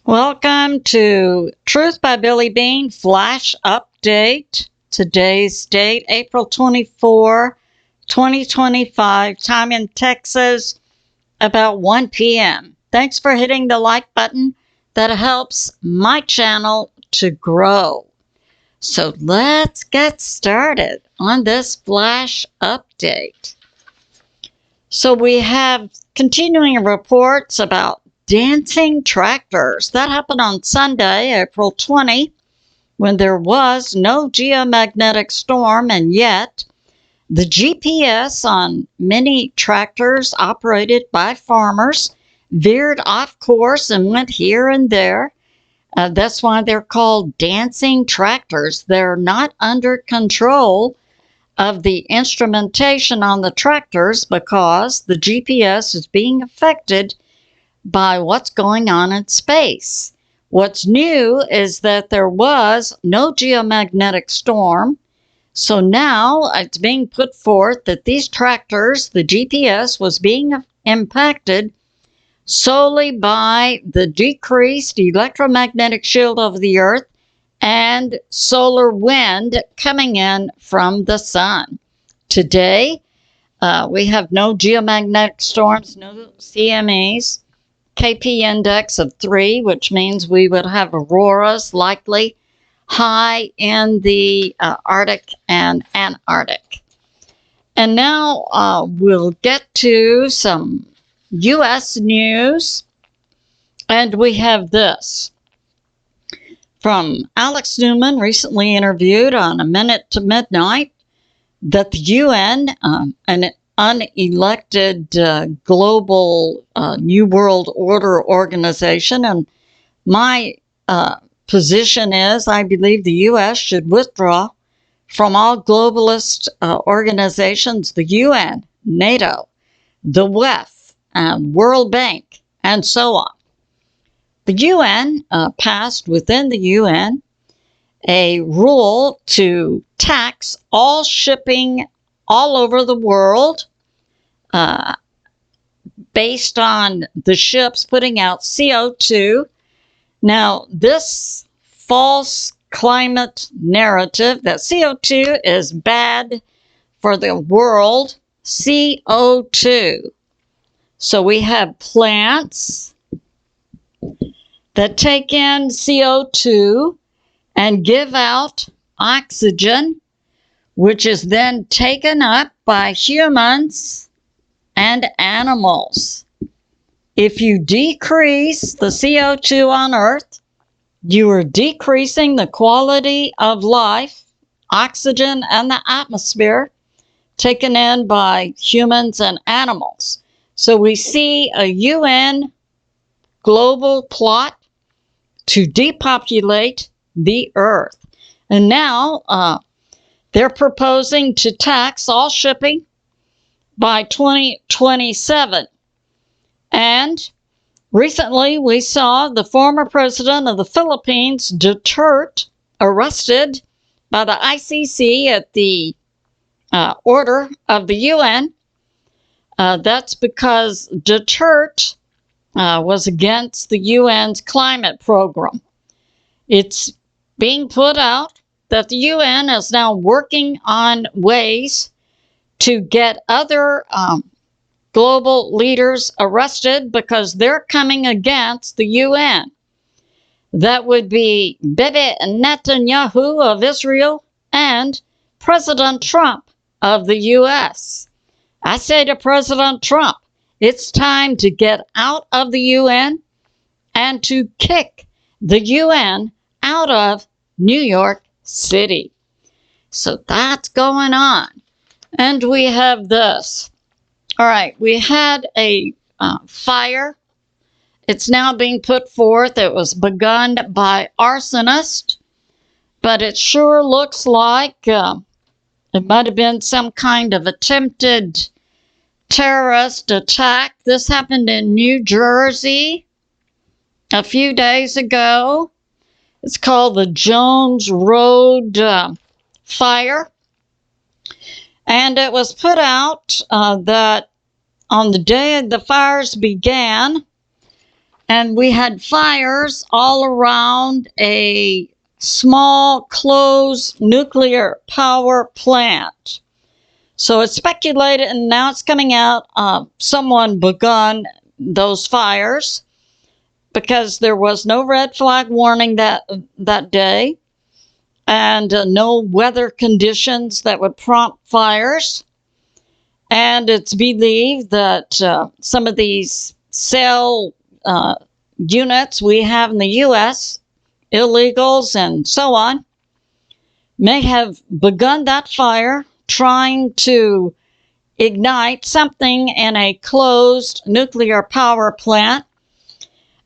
Welcome to Truth by Billie Beene Flash Update. Today's date, April 24, 2025. Time in Texas, about 1 p.m. Thanks for hitting the like button. That helps my channel to grow. So let's get started on this Flash Update. So we have continuing reports about dancing tractors. That happened on Sunday, April 20, when there was no geomagnetic storm, and yet the GPS on many tractors operated by farmers veered off course and went here and there. That's why they're called dancing tractors. They're not under control of the instrumentation on the tractors because the GPS is being affected by what's going on in space. What's new is that there was no geomagnetic storm, so now it's being put forth that these tractors, the GPS, was being impacted solely by the decreased electromagnetic shield of the Earth and solar wind coming in from the sun. Today, we have no geomagnetic storms, no CMEs, KP index of 3, which means we would have auroras likely high in the Arctic and Antarctic. And now we'll get to some U.S. news, and we have this from ALEX Newman, recently interviewed on A Minute to Midnight, that the UN, an unelected global New World Order organization, and my position is I believe the U.S. should withdraw from all globalist organizations, the UN, NATO, the WEF, and World Bank, and so on. The UN passed within the UN a rule to tax all shipping all over the world based on the ships putting out CO2. Now, this false climate narrative that CO2 is bad for the world, CO2. So we have plants that take in CO2 and give out oxygen, which is then taken up by humans and animals. If you decrease the CO2 on Earth, you are decreasing the quality of life, oxygen, and the atmosphere taken in by humans and animals. So we see a UN global plot to depopulate the Earth. And now they're proposing to tax all shipping by 2027. And recently we saw the former president of the Philippines, Duterte, arrested by the ICC at the order of the UN. That's because Duterte was against the UN's climate program. It's being put out that the UN is now working on ways to get other global leaders arrested because they're coming against the UN. That would be Bibi Netanyahu of Israel and President Trump of the US. I say to President Trump, it's time to get out of the UN and to kick the UN out of New York City. So that's going on. And we have this. All right, we had a fire. It's now being put forth. It was begun by arsonists, but it sure looks like it might have been some kind of attempted terrorist attack. This happened in New Jersey a few days ago. It's called the Jones Road fire. And it was put out that on the day the fires began, And we had fires all around a small closed nuclear power plant. So it's speculated, and now it's coming out, someone begun those fires because there was no red flag warning that day, and no weather conditions that would prompt fires. And it's believed that some of these cell units we have in the U.S., illegals and so on, may have begun that fire trying to ignite something in a closed nuclear power plant.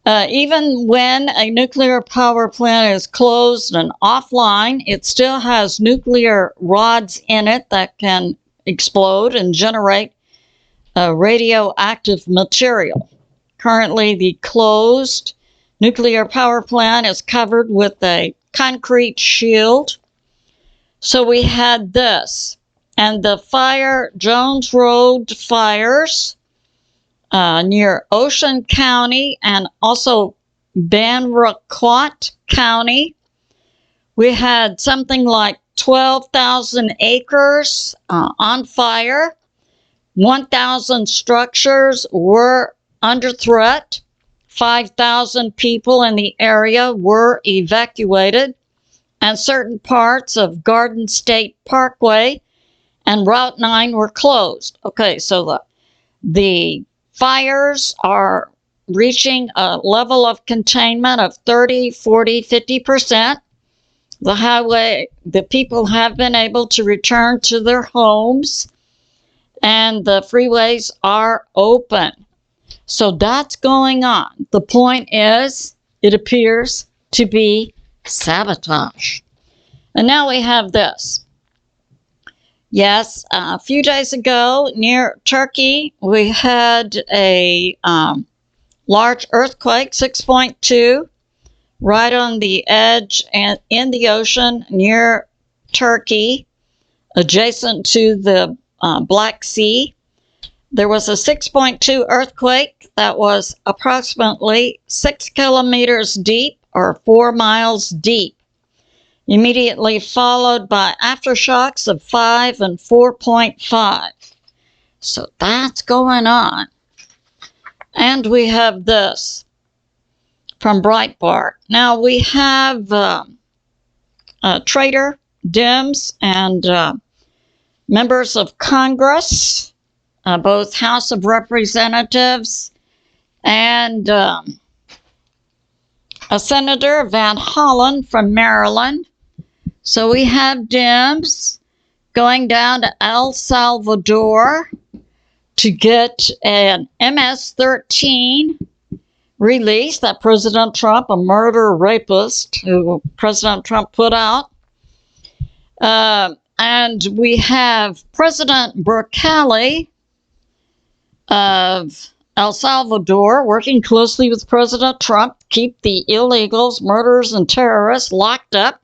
Even when a nuclear power plant is closed and offline, it still has nuclear rods in it that can explode and generate radioactive material. Currently, the closed nuclear power plant is covered with a concrete shield. So we had this. And the fire, Jones Road fires near Ocean County and also Banraquat County. We had something like 12,000 acres on fire. 1,000 structures were under threat. 5,000 people in the area were evacuated. And certain parts of Garden State Parkway and Route 9 were closed. Okay, so the fires are reaching a level of containment of 30, 40, 50%. The highway, the people have been able to return to their homes, and the freeways are open. So that's going on. The point is, it appears to be sabotage. And now we have this. Yes, a few days ago near Turkey, we had a large earthquake, 6.2, right on the edge and in the ocean near Turkey, adjacent to the Black Sea. There was a 6.2 earthquake that was approximately 6 kilometers deep or 4 miles deep, immediately followed by aftershocks of 5 and 4.5. So that's going on. And we have this from Breitbart. Now we have traitor Dems and members of Congress, both House of Representatives and a Senator Van Hollen from Maryland. So we have Dems going down to El Salvador to get an MS-13 release that President Trump, a murderer rapist who President Trump put out. And we have President Bukele of El Salvador working closely with President Trump to keep the illegals, murderers, and terrorists locked up.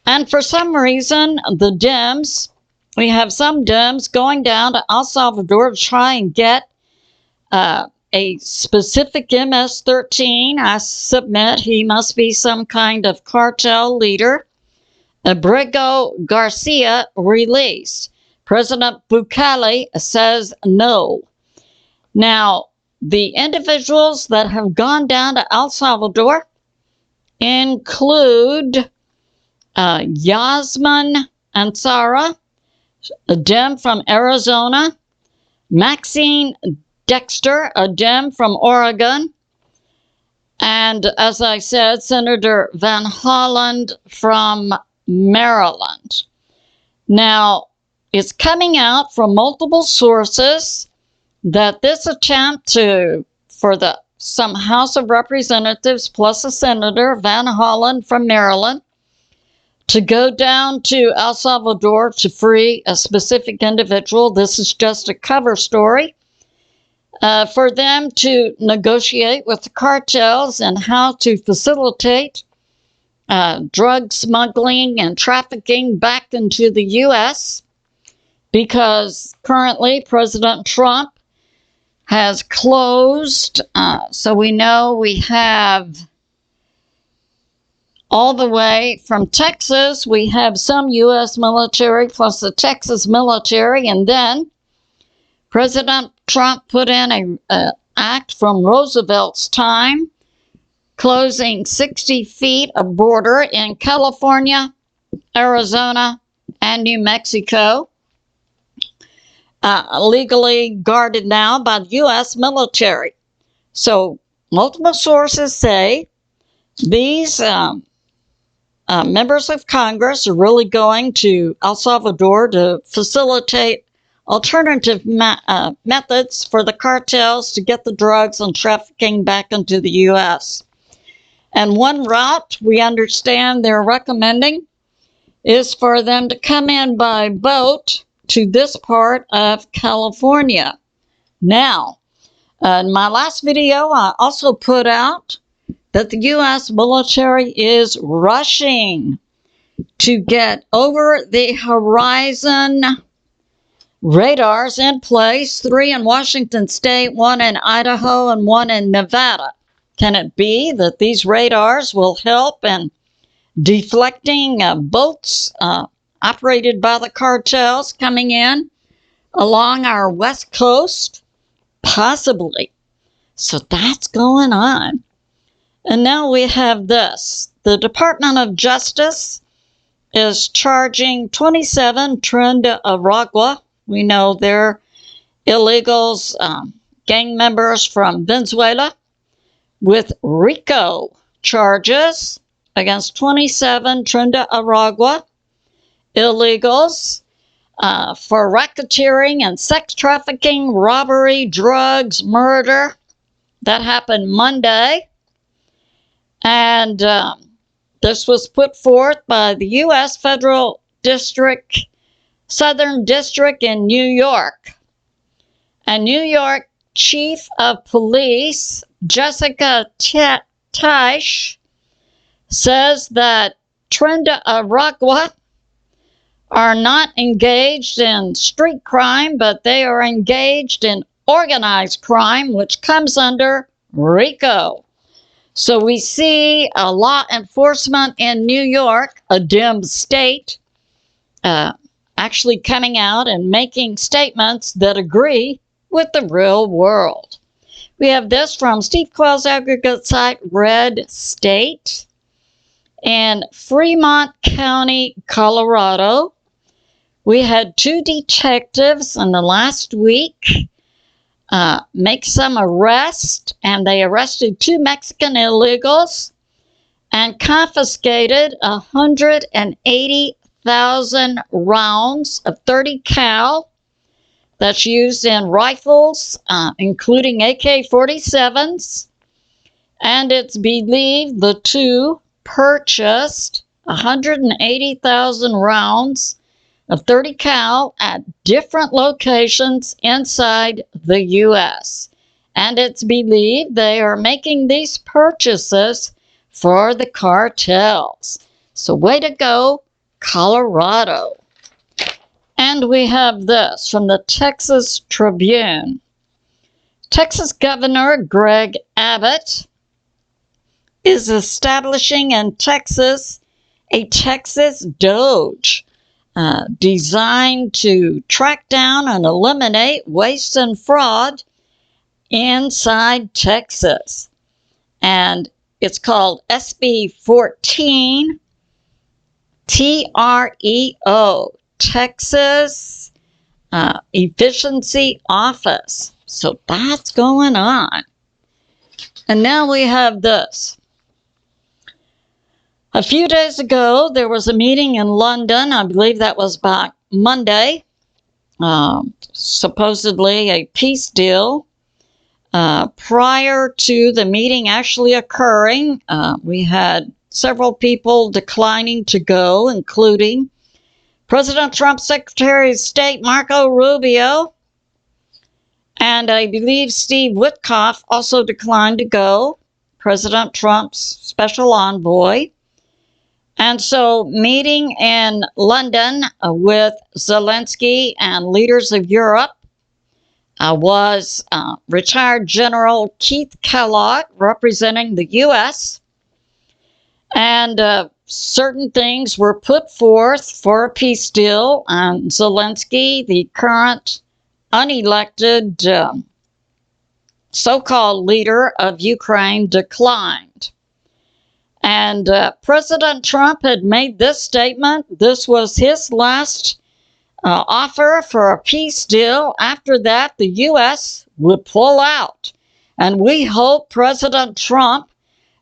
And for some reason, the Dems, we have some Dems going down to El Salvador to try and get a specific MS-13. I submit he must be some kind of cartel leader. Abrego Garcia released. President Bukele says no. Now, the individuals that have gone down to El Salvador include Yasmin Ansara, a Dem from Arizona, Maxine Dexter, a Dem from Oregon, and, as I said, Senator Van Hollen from Maryland. Now, it's coming out from multiple sources that this attempt for some House of Representatives plus a Senator, Van Hollen from Maryland, to go down to El Salvador to free a specific individual. This is just a cover story for them to negotiate with the cartels and how to facilitate drug smuggling and trafficking back into the U.S. because currently President Trump has closed. So we know we have all the way from Texas, we have some U.S. military plus the Texas military, and then President Trump put in an act from Roosevelt's time, closing 60 feet of border in California, Arizona, and New Mexico, legally guarded now by the U.S. military. So multiple sources say these members of Congress are really going to El Salvador to facilitate alternative methods for the cartels to get the drugs and trafficking back into the U.S. And one route we understand they're recommending is for them to come in by boat to this part of California. Now, in my last video, I also put out that the U.S. military is rushing to get over the horizon radars in place, 3 in Washington State, 1 in Idaho, and 1 in Nevada. Can it be that these radars will help in deflecting boats operated by the cartels coming in along our west coast? Possibly. So that's going on. And now we have this. The Department of Justice is charging 27 Tren de Aragua. We know they're illegals, gang members from Venezuela, with RICO charges against 27 Tren de Aragua illegals for racketeering and sex trafficking, robbery, drugs, murder. That happened Monday. And this was put forth by the U.S. Federal District, Southern District in New York. And New York Chief of Police Jessica Tisch says that Tren de Aragua are not engaged in street crime, but they are engaged in organized crime, which comes under RICO. So we see a law enforcement in New York, a Dems state, actually coming out and making statements that agree with the real world. We have this from Steve Quayle's aggregate site, Red State. In Fremont County, Colorado, we had 2 detectives in the last week make some arrest, and they arrested 2 Mexican illegals and confiscated 180,000 rounds of 30 cal that's used in rifles, including AK-47s, and it's believed the 2 purchased 180,000 rounds of 30 cal at different locations inside the U.S. And it's believed they are making these purchases for the cartels. So way to go, Colorado. And we have this from the Texas Tribune. Texas Governor Greg Abbott is establishing in Texas a Texas Doge designed to track down and eliminate waste and fraud inside Texas. And it's called SB 14 TREO, Texas Efficiency Office. So that's going on. And now we have this. A few days ago, there was a meeting in London. I believe that was back Monday. Supposedly a peace deal. Prior to the meeting actually occurring, we had several people declining to go, including President Trump's Secretary of State Marco Rubio, and I believe Steve Witkoff also declined to go, President Trump's special envoy. And so, meeting in London with Zelensky and leaders of Europe, was retired General Keith Kellogg, representing the U.S., and certain things were put forth for a peace deal, and Zelensky, the current unelected so-called leader of Ukraine, declined. And President Trump had made this statement. This was his last offer for a peace deal. After that, the U.S. would pull out. And we hope, President Trump,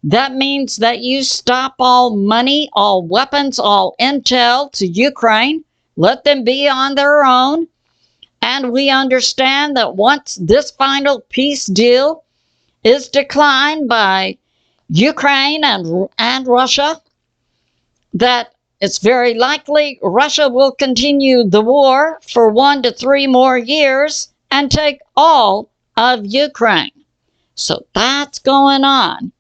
that means that you stop all money, all weapons, all intel to Ukraine. Let them be on their own. And we understand that once this final peace deal is declined by Ukraine and Russia, that it's very likely Russia will continue the war for 1 to 3 more years and take all of Ukraine. So that's going on.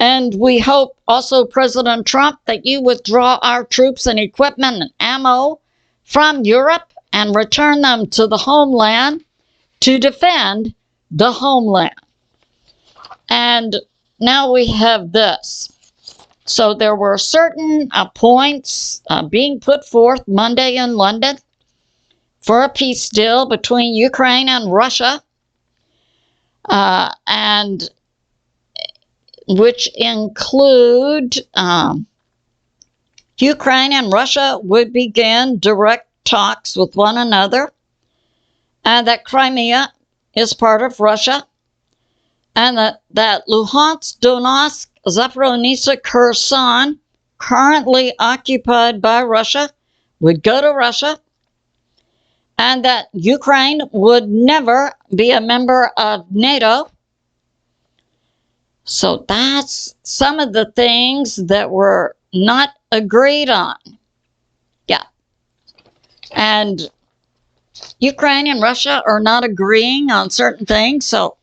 And we hope also, President Trump, that you withdraw our troops and equipment and ammo from Europe and return them to the homeland to defend the homeland. And now we have this. So there were certain points being put forth Monday in London for a peace deal between Ukraine and Russia, and which include Ukraine and Russia would begin direct talks with one another, and that Crimea is part of Russia, and that Luhansk, Donetsk, Zaporizhzhia, Kherson, currently occupied by Russia, would go to Russia, and that Ukraine would never be a member of NATO. So that's some of the things that were not agreed on. Yeah. And Ukraine and Russia are not agreeing on certain things, so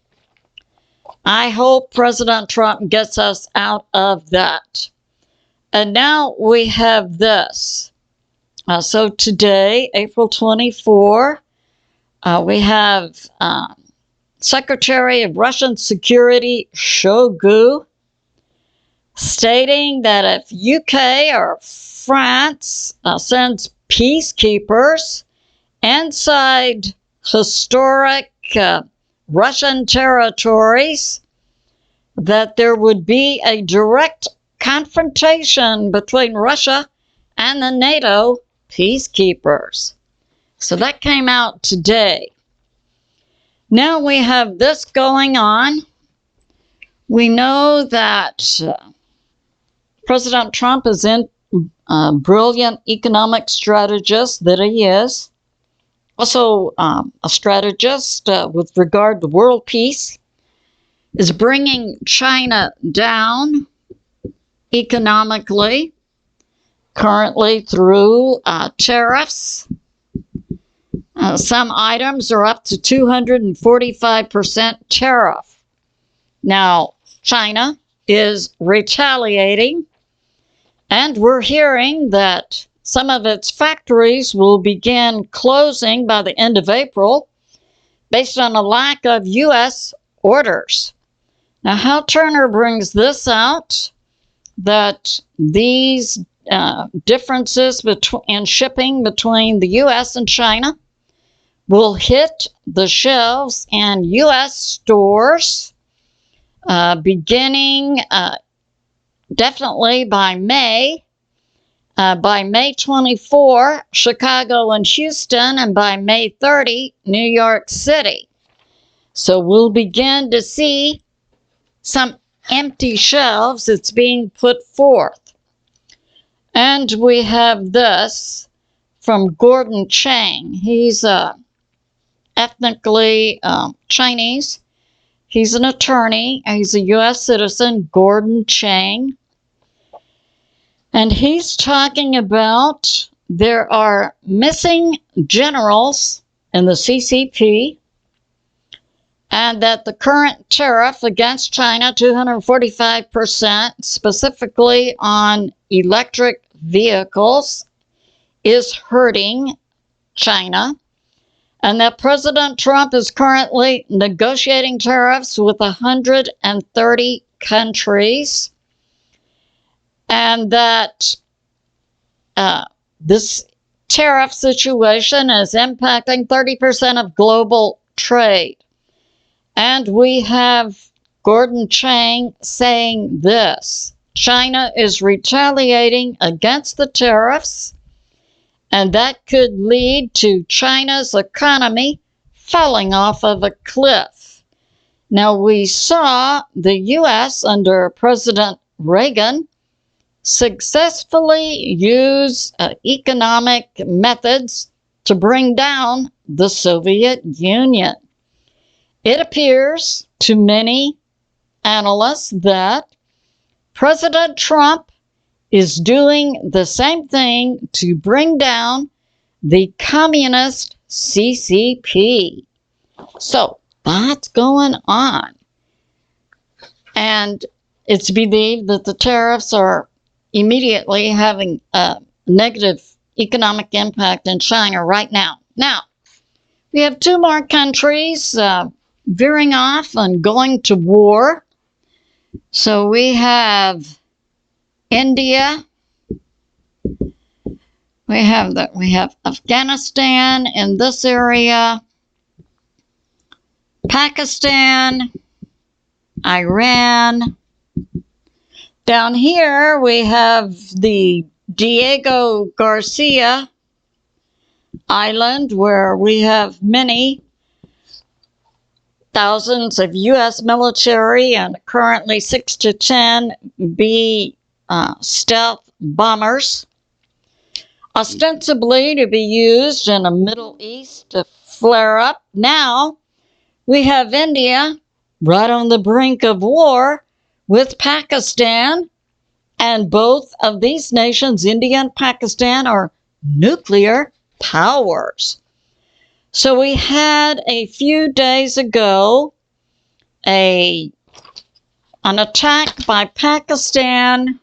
I hope President Trump gets us out of that. And now we have this. So today, April 24, we have Secretary of Russian Security Shoigu stating that if UK or France sends peacekeepers inside historic Russian territories, that there would be a direct confrontation between Russia and the NATO peacekeepers. So that came out today. Now we have this going on. We know that President Trump is a brilliant economic strategist that he is. Also a strategist with regard to world peace, is bringing China down economically, currently through tariffs. Some items are up to 245% tariff. Now, China is retaliating, and we're hearing that some of its factories will begin closing by the end of April based on a lack of U.S. orders. Now, Hal Turner brings this out, that these differences in shipping between the U.S. and China will hit the shelves in U.S. stores beginning definitely by May. By May 24, Chicago and Houston, and by May 30, New York City. So we'll begin to see some empty shelves that's being put forth. And we have this from Gordon Chang. He's ethnically Chinese. He's an attorney. He's a U.S. citizen, Gordon Chang. And he's talking about there are missing generals in the CCP, and that the current tariff against China, 245%, specifically on electric vehicles, is hurting China, and that President Trump is currently negotiating tariffs with 130 countries, and that this tariff situation is impacting 30% of global trade. And we have Gordon Chang saying this: China is retaliating against the tariffs, and that could lead to China's economy falling off of a cliff. Now, we saw the U.S. under President Reagan successfully use economic methods to bring down the Soviet Union. It appears to many analysts that President Trump is doing the same thing to bring down the communist CCP. So that's going on. And it's believed that the tariffs are immediately having a negative economic impact in China right now. Now, we have two more countries veering off and going to war. So we have India, we have Afghanistan in this area, Pakistan, Iran. Down here we have the Diego Garcia Island, where we have many thousands of U.S. military and currently 6 to 10 B stealth bombers, ostensibly to be used in the Middle East to flare up. Now we have India right on the brink of war with Pakistan, and both of these nations, India and Pakistan, are nuclear powers. So we had a few days ago an attack by Pakistan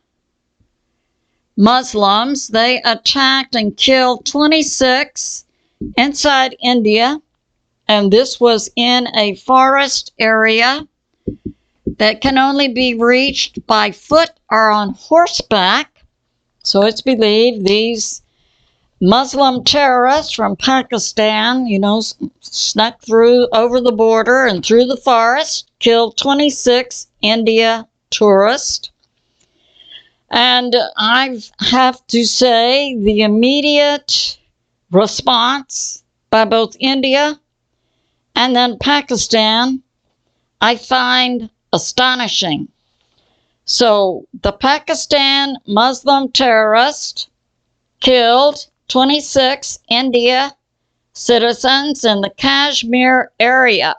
Muslims. They attacked and killed 26 inside India, and this was in a forest area that can only be reached by foot or on horseback. So it's believed these Muslim terrorists from Pakistan, snuck through over the border and through the forest, killed 26 India tourists. And I have to say the immediate response by both India and then Pakistan, I find astonishing. So the Pakistan Muslim terrorist killed 26 India citizens in the Kashmir area.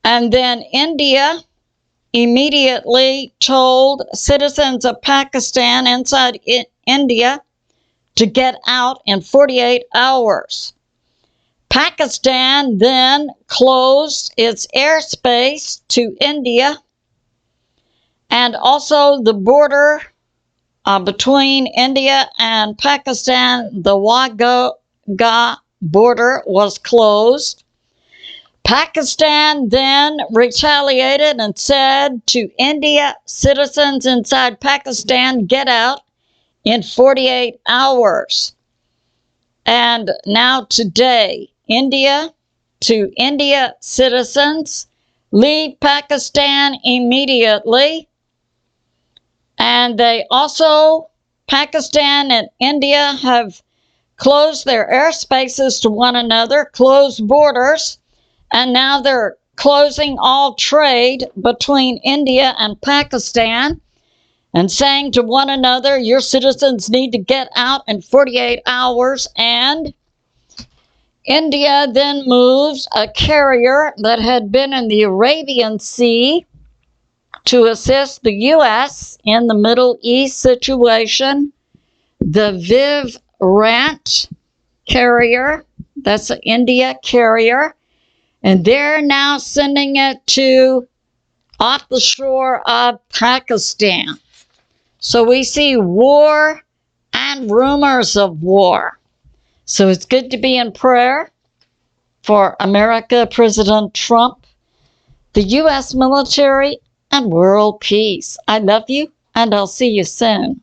And then India immediately told citizens of Pakistan inside India to get out in 48 hours. Pakistan then closed its airspace to India, and also the border between India and Pakistan, the Wagah border, was closed. Pakistan then retaliated and said to India citizens inside Pakistan, get out in 48 hours. And now today, India to India citizens, leave Pakistan immediately. And they also, Pakistan and India, have closed their airspaces to one another, closed borders, and now they're closing all trade between India and Pakistan and saying to one another, your citizens need to get out in 48 hours. And India then moves a carrier that had been in the Arabian Sea to assist the U.S. in the Middle East situation. The Viv-Rant carrier, that's an India carrier, and they're now sending it to off the shore of Pakistan. So we see war and rumors of war. So it's good to be in prayer for America, President Trump, the U.S. military, and world peace. I love you, and I'll see you soon.